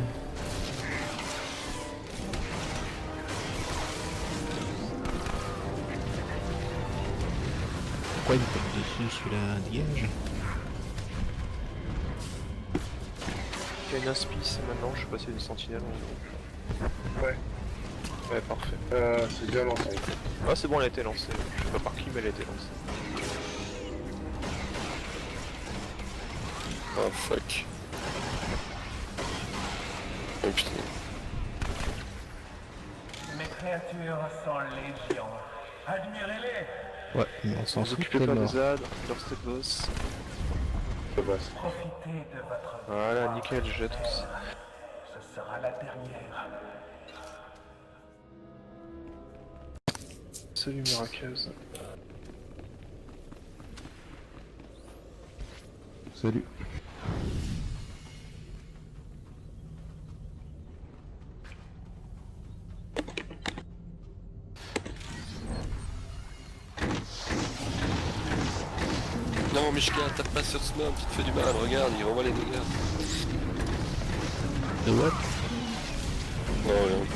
Pourquoi il me tape dessus celui-là? Dégage. Il y a une inspice maintenant, je sais pas si il y a des sentinelles en gros. Ouais. Ouais, parfait. C'est déjà lancé. Ah, c'est bon, elle a été lancée. Je sais pas par qui, mais elle a été lancée. Oh fuck. Oh putain. Mes créatures sont légion. Admirez-les. Ouais, mais on s'en Vous fout, occupez t'es pas des mort. ZAD, leur state boss. Le boss. Profitez de votre Voilà, nickel, je jette aussi. Ce sera la dernière. Salut Mirakeuse. Salut. Non, Mishka, tape pas sur ce mob, tu te fais du mal, regarde, il renvoie les dégâts. De what? Non, rien.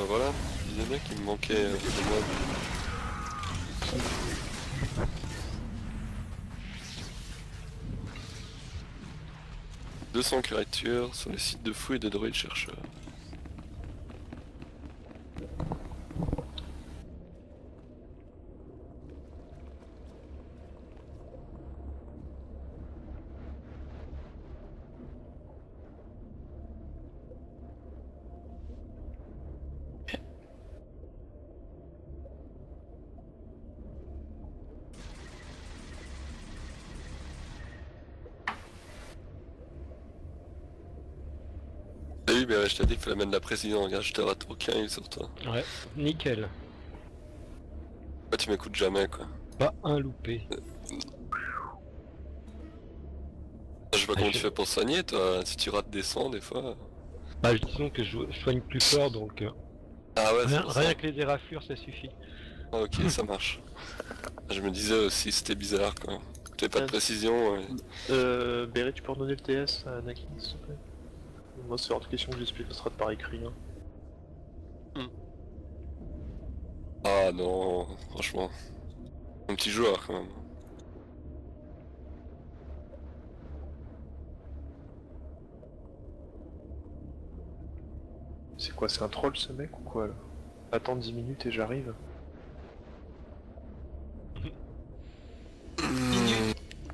Voilà, je disais bien qu'il me manquait de moi. 200 créatures sur les sites de fouilles et de droïdes chercheurs. Salut, mais je t'ai dit qu'il fallait mettre de la précision, regarde, je te rate aucun île sur toi. Ouais, nickel. Bah, tu m'écoutes jamais, quoi. Pas un loupé. Je sais pas comment tu fais pour soigner, toi, si tu rates des 100 des fois. Bah disons que je soigne plus fort donc Ah ouais, c'est rien, pour ça. rien que les éraflures ça suffit. Ah, ok, ça marche. Je me disais aussi, c'était bizarre, quoi. T'avais pas de précision, ouais. Béry, tu peux redonner le TS à Anakin, s'il te plaît? Moi, c'est hors de question que j'explique, ce sera par écrit. Hein. Ah non, franchement. Un petit joueur, quand même. C'est quoi, c'est un troll ce mec ou quoi là? Attends 10 minutes et j'arrive.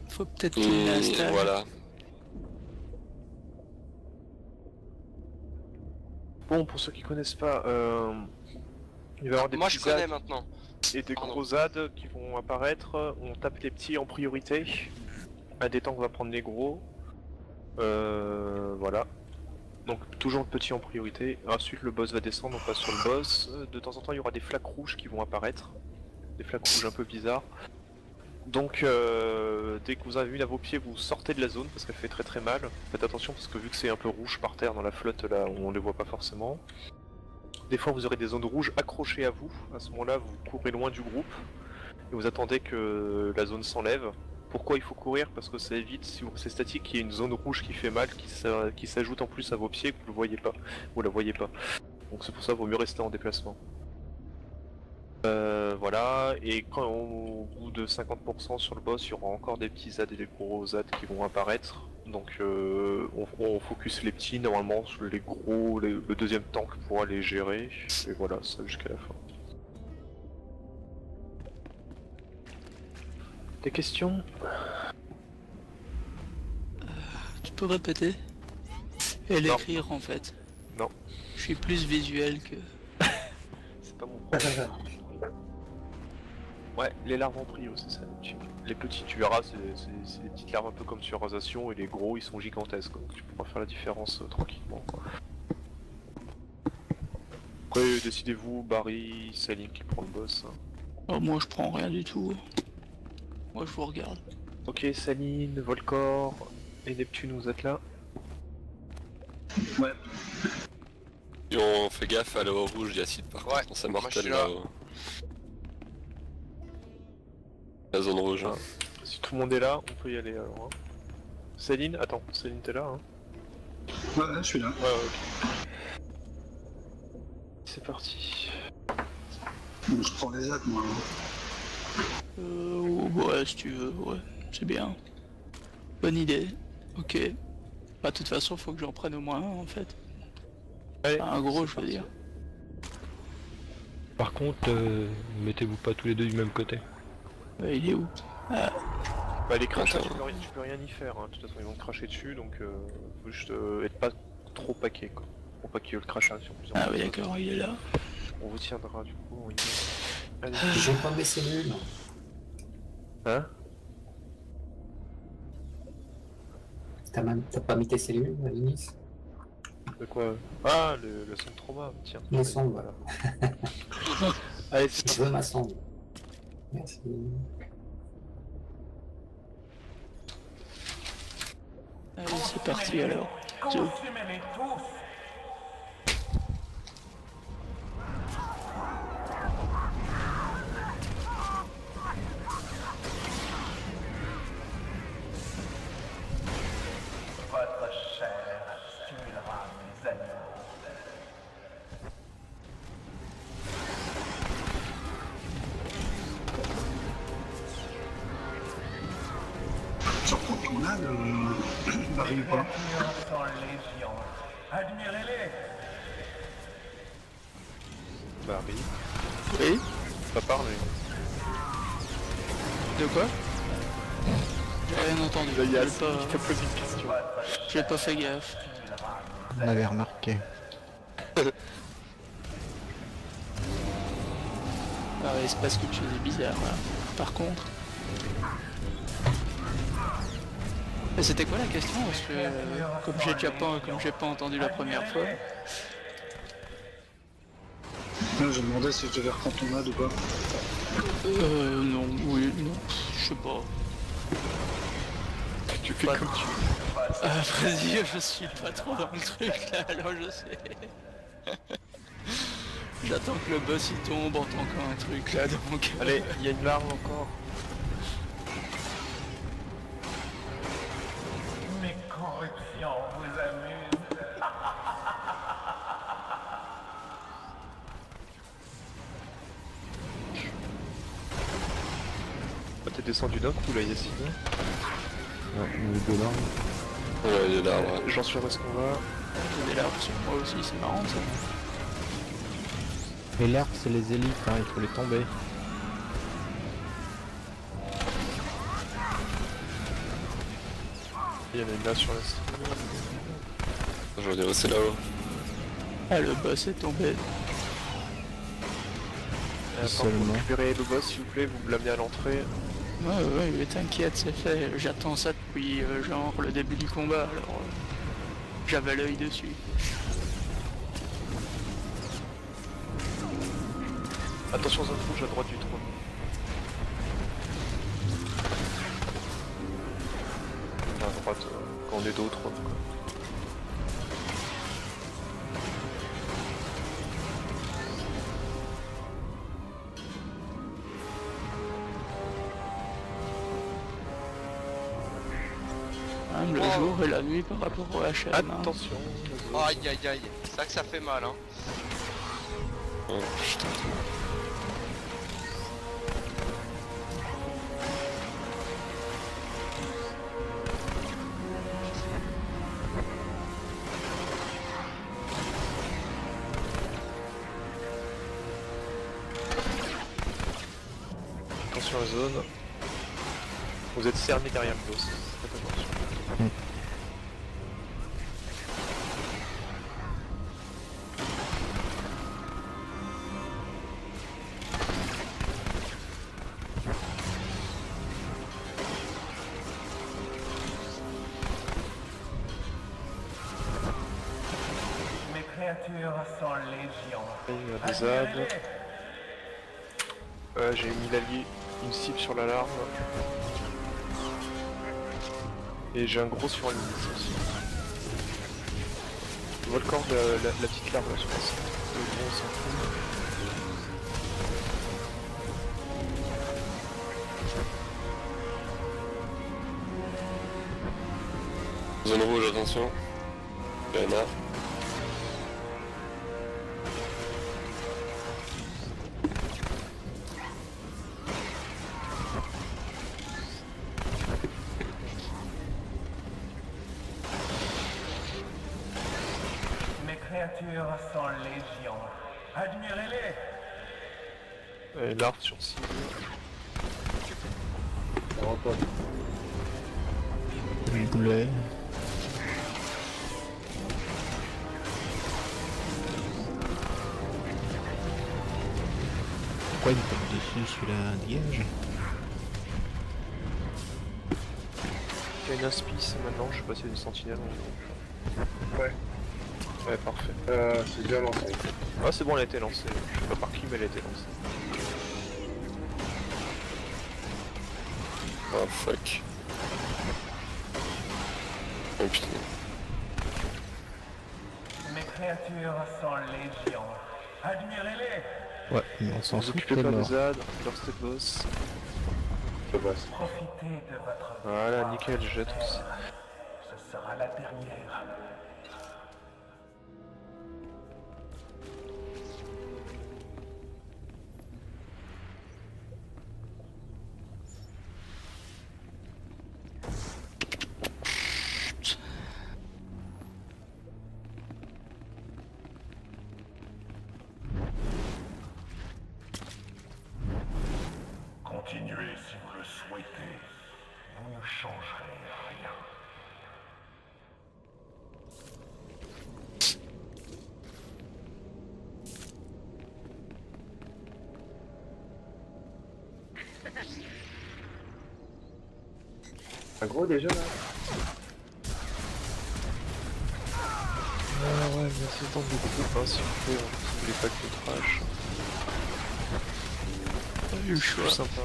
Faut peut-être qu'il l'installe. Voilà. Bon, pour ceux qui connaissent pas, il va y avoir des Moi petits je connais ZAD maintenant. et des Pardon. gros ZAD qui vont apparaître. On tape les petits en priorité. À des temps qu'on va prendre les gros. Voilà. Donc toujours le petit en priorité. Ensuite le boss va descendre, on passe sur le boss. De temps en temps il y aura des flaques rouges qui vont apparaître. Des flaques rouges un peu bizarres. Donc dès que vous avez une à vos pieds, vous sortez de la zone parce qu'elle fait très très mal. Faites attention parce que vu que c'est un peu rouge par terre dans la flotte là, on les voit pas forcément. Des fois vous aurez des zones rouges accrochées à vous. À ce moment là vous courez loin du groupe et vous attendez que la zone s'enlève. Pourquoi il faut courir? Parce que ça évite, si c'est statique, qu'il y ait une zone rouge qui fait mal, qui s'ajoute en plus à vos pieds, que vous le voyez pas. Vous la voyez pas. Donc c'est pour ça qu'il vaut mieux rester en déplacement. Voilà, et quand au bout de 50% sur le boss, il y aura encore des petits ZAD et des gros ZAD qui vont apparaître. Donc on focus les petits, normalement sur les gros, le deuxième tank pourra les gérer, et voilà, ça jusqu'à la fin. Des questions? Tu peux répéter? Et Non. l'écrire en fait. Non. Je suis plus visuel que... C'est pas mon problème. Ouais, les larves en prio, c'est ça. Les petits, tu verras, c'est des petites larves un peu comme sur Rosation, et les gros, ils sont gigantesques, donc tu pourras faire la différence tranquillement. Après, décidez-vous, Barry, Saline qui prend le boss. Hein. Oh, moi je prends rien du tout. Moi je vous regarde. Ok, Saline, Volcor et Neptune, vous êtes là? Ouais. Et on fait gaffe à l'eau rouge d'acide par Ouais, contre, c'est moi, je mortel suis là. là. La zone rouge. Hein. Si tout le monde est là, on peut y aller alors. Hein. Saline, attends, Saline t'es là hein? Ouais, je suis là. Ouais, ok. C'est parti. Bon, je prends les ZAD, moi. Ouais, si tu veux, ouais, c'est bien. Bonne idée, ok. Bah, de toute façon, faut que j'en prenne au moins un en fait. Allez, Enfin, un gros, c'est je veux parti. dire. Par contre, mettez-vous pas tous les deux du même côté. Il est où? Bah les crachats, Attends. tu peux rien y faire, hein. De toute façon ils vont te cracher dessus, donc faut juste être pas trop paquet quoi. Pour pas qu'il y ait le crachat sur plusieurs Ah oui, personnes. d'accord, il est là. On vous tiendra du coup. On y va. Allez. J'ai pas mes cellules. Hein? T'as pas mis tes cellules, Nice? De quoi? Ah, le son de trauma, tiens. Les sondes, voilà. Allez, c'est Je veux ma sonde. Merci. Allez, c'est parti alors. Ciao. Consumez-les tous. Votre chair stimulera mes animaux. Je reprends ton âne, Barry Les ou pas? créatures sont légion. Admirez-les. Barry. Oui? Pas parler. De quoi? J'ai rien entendu. Là, il y a J'ai pas... qui t'a posé une question. J'ai pas fait gaffe. On avait remarqué. Ah ouais, il se passe quelque chose de bizarre là. Par contre... Et c'était quoi la question? Parce que comme j'ai pas entendu la première fois. Je me demandais si je devais reprendre ton âne ou pas. Non, oui, non, je sais pas. Tu fais comme tu veux. À vrai dire, je suis pas trop dans le truc là, alors je sais. J'attends que le boss il tombe, on entend encore un truc là, donc... Allez, il y a une larve encore. Mes corruptions vous amusent. Ah, t'es descendu d'un coup là, Yacine. Ouais, le dollar. Ouais, il est là, ouais. J'en suis où est-ce qu'on va? J'ai des larves sur moi aussi, c'est marrant ça. Les larves, c'est les élites, hein, il faut les tomber. Il y en a une là sur la cible. Je veux dire, c'est là-haut. Ah, le boss est tombé. Vous Seulement. récupérez le boss s'il vous plaît, vous me l'amenez à l'entrée. Ouais, mais t'inquiète, c'est fait. J'attends ça depuis genre le début du combat, alors j'avais l'œil dessus. Attention zone rouge à droite du trône. À droite, quand on est dos au trône quoi. Hein, le jour et la nuit par rapport au HM. Hein. Attention. Aïe aïe aïe, c'est ça que ça fait mal hein. Oh, putain. Attention à la zone. Vous êtes cerné derrière le boss. Faites attention. Mes créatures sont légion. Il y a des ZAD. Admirez-les. J'ai mis l'allié, une cible sur l'alarme. Et j'ai un gros sur un limite aussi. Je vois le corps de la petite larve là sur la site. Le gros, on s'en fout. Zone rouge, attention. PNR. Mes créatures sont légion. Admirez-les. Larve sur cible. Le boulet. Pourquoi il me tombe dessus celui-là? Dégage. Il y a une inspice maintenant, je sais pas s'il y a une sentinelle. Ouais. Ouais, parfait. C'est déjà lancé. Ah, c'est bon, elle a été lancée. Je sais pas par qui, mais elle a été lancée. Oh fuck. Oh putain. Mes créatures sont légion. Admirez-les. Ouais, mais on s'en Vous fout, occupez t'es pas des mort. ZAD, leur state boss. Le boss. Profitez de votre Voilà, victoire. nickel, je jette aussi. Ce sera la dernière. Continuez si vous le souhaitez. Vous ne changerez rien. Un gros déjà là. Ah ouais, merci tant de groupe, hein, s'il vous plaît, si vous voulez pas que le trash. Pas eu le choix. C'est sympa.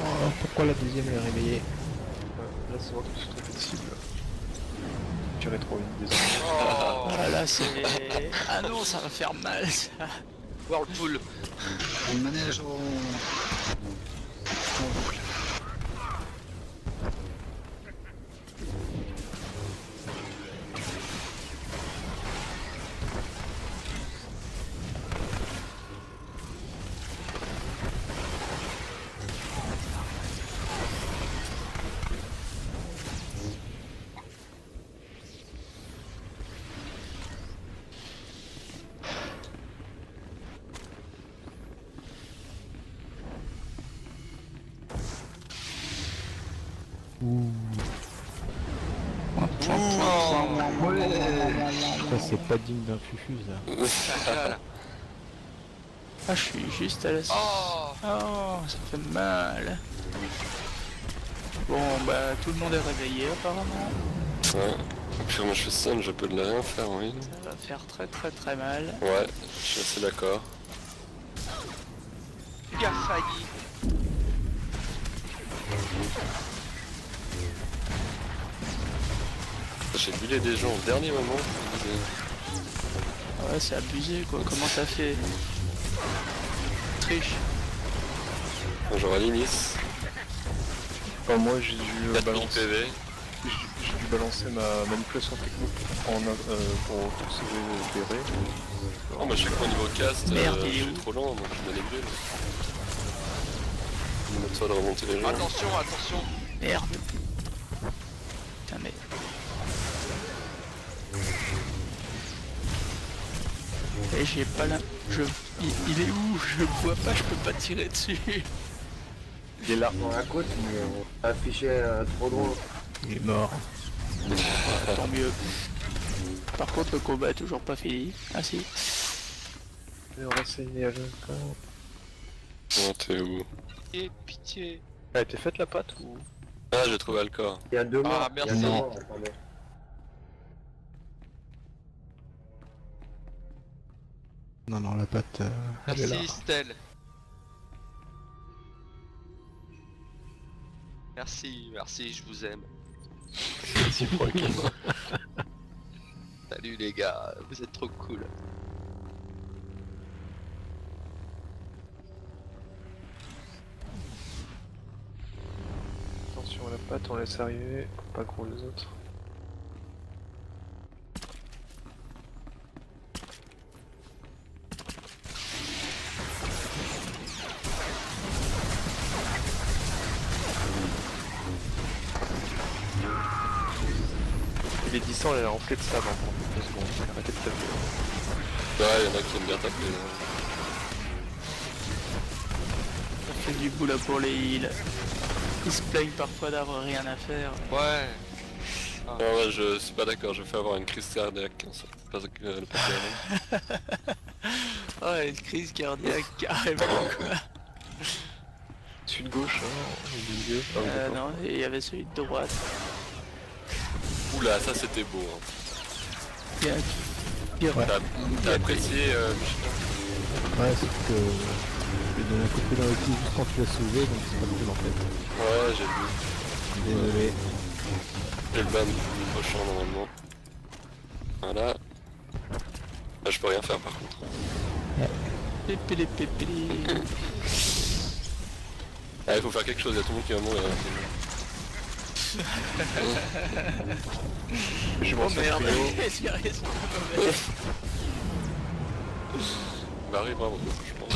Oh, pourquoi la deuxième est réveillée? Là, c'est moi qui me suis trompé de cible. J'ai tiré trop vite, désolé. Oh, Ah là, c'est... Ah non, ça va faire mal, ça. Whirlpool. Le manège en boucle. Ça, c'est pas digne d'un fufu, ça. Ah, je suis juste à la... Oh, Oh, ça fait mal. Bon, bah, tout le monde est réveillé, apparemment. Ouais. Puis moi je fais stun, je peux de rien faire, oui. Ça va faire très très très mal. Ouais, je suis assez d'accord. il a failli. J'ai bulé des gens au dernier moment. Ouais, c'est abusé, quoi. Comment t'as fait? Triche. Bonjour à l'Inis. Enfin, moi j'ai dû 4000 balancer, PV. j'ai dû balancer ma manipulation technique pour tout sauver Béré. Oh, moi je sais qu'au niveau cast, Merde, il est je suis où trop lent, donc je me les brûle. On a besoin de remonter les gens. Attention, attention. Merde. Putain, mais... Et j'ai pas la... Il est où? Je le vois pas, je peux pas tirer dessus. Il est là. Dans la côte, mais affiché trop drôle. Il est mort. Tant mieux. Par contre, le combat est toujours pas fini. Ah si. Et on va saigner à l'instant. Oh, t'es où? Et pitié. Elle a été faite la patte ou... Ah, j'ai trouvé Alcor. Il y a deux morts. Ah, merci. Il y a deux morts, attendez. Non, non, la patte, elle est là. Merci Stell. Merci, merci, je vous aime. Salut les gars, vous êtes trop cool. Attention à la patte, on laisse arriver, pas gros les autres. Il est distant, elle a rempli de sable en 2 secondes. Arrêtez de taper. Ouais, y'en a qui aiment bien taper. Ça fait du boulot pour les heals. Ils se plaignent parfois d'avoir rien à faire. Ouais. Non, ouais, je suis pas d'accord, je vais faire avoir une crise cardiaque. Hein, ça. Pas que le pas Oh, une crise cardiaque, carrément quoi. Sud-gauche, hein, au milieu. Ah oui, d'accord. Non, il y avait celui de droite. Oula, ça c'était beau. Hein. Bien. T'as apprécié, Michelin? Ouais, c'est que... Je lui ai donné un coup de pied dans le cul juste quand tu l'as sauvé, donc c'est pas cool en fait. Ouais, j'ai vu. Désolé. J'ai le ban prochain normalement. Voilà. Là, je peux rien faire par contre. Pépélé, pépélé. Ah, il faut faire quelque chose, il y a tout le monde qui va mourir. Je Oh m'en merde, trio. est-ce qu'il y a raison de mauvais? Barry, bravo, je pense.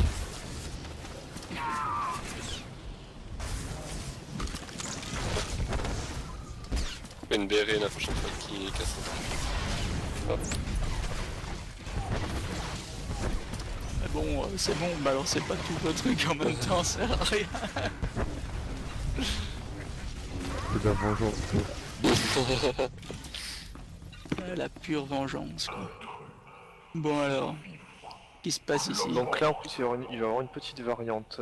Une bérée la prochaine fois qui casse un truc. Mais bon, c'est bon, balancez pas tous vos trucs en même temps, ça sert à rien. C'est la vengeance. La pure vengeance quoi. Bon alors, qu'est-ce qui se passe ici? Donc là en plus il va y avoir une petite variante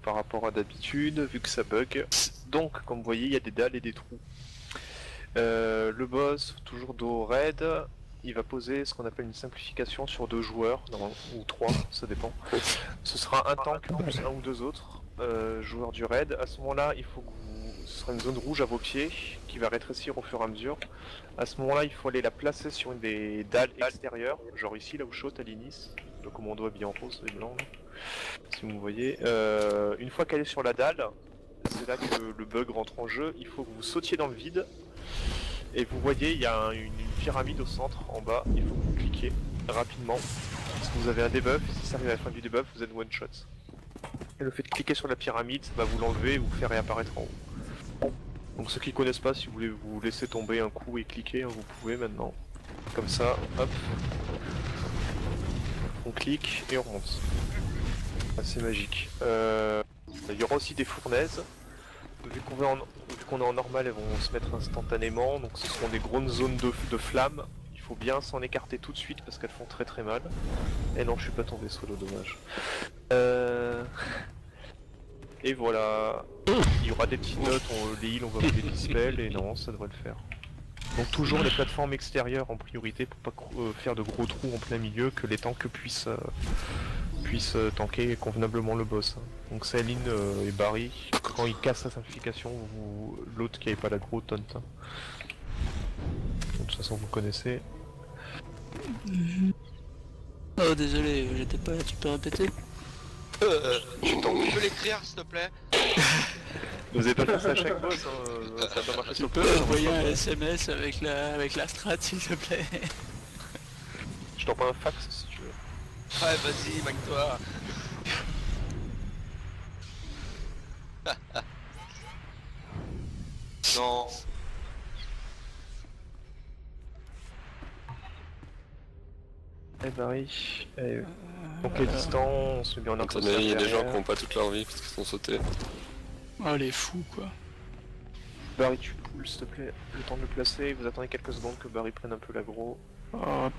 par rapport à d'habitude, vu que ça bug. Donc comme vous voyez il y a des dalles et des trous. Le boss, toujours dos raid, il va poser ce qu'on appelle une simplification sur 2 joueurs, ou 3, ça dépend. Ce sera un tank plus 1 ou 2 autres joueurs du raid. À ce moment-là, il faut que ce sera une zone rouge à vos pieds qui va rétrécir au fur et à mesure. À ce moment-là, il faut aller la placer sur une des dalles extérieures, genre ici, là où je saute à l'inice. Le commando habillé en rose et blanc, là, si vous me voyez. Une fois qu'elle est sur la dalle, c'est là que le bug rentre en jeu. Il faut que vous sautiez dans le vide. Et vous voyez, il y a une pyramide au centre, en bas. Il faut que vous cliquiez rapidement. Parce que vous avez un debuff. Si ça arrive à la fin du debuff, vous êtes one shot. Et le fait de cliquer sur la pyramide, ça va vous l'enlever et vous faire réapparaître en haut. Donc ceux qui connaissent pas, si vous voulez vous laisser tomber un coup et cliquer, hein, vous pouvez maintenant. Comme ça, hop. On clique et on remonte. C'est magique. Il y aura aussi des fournaises. Vu qu'on est en normal, elles vont se mettre instantanément, donc ce seront des grandes zones de flammes. Il faut bien s'en écarter tout de suite parce qu'elles font très très mal. Et non, je suis pas tombé solo, dommage. Et voilà. Il y aura des petites notes, les heals, on va mettre des dispels, et non, ça devrait le faire. Donc toujours les plateformes extérieures en priorité pour pas faire de gros trous en plein milieu, que les tanks puissent tanker convenablement le boss. Donc Céline et Barry, quand ils cassent sa simplification, l'autre qui avait pas l'aggro taunt. De toute façon vous connaissez. Oh désolé, j'étais pas là, tu peux répéter? Tu peux l'écrire s'il te plaît? Vous avez pas fait ça à chaque boss, hein, ça a pas marché Tu sur le peux boss, ça envoyer marche un pas. SMS avec la strat s'il te plaît? Je t'envoie un fax si tu veux. Ouais, vas-y, mac-toi. Non. Eh Barry, donc les distants, on se met bien en Attendez, il y a des gens qui ont pas toute leur vie parce qu'ils sont sautés. Oh les fous quoi. Barry, tu poules s'il te plaît, le temps de le placer, vous attendez quelques secondes que Barry prenne un peu l'aggro. Oh,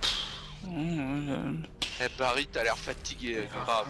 Eh Barry, t'as l'air fatigué, grave.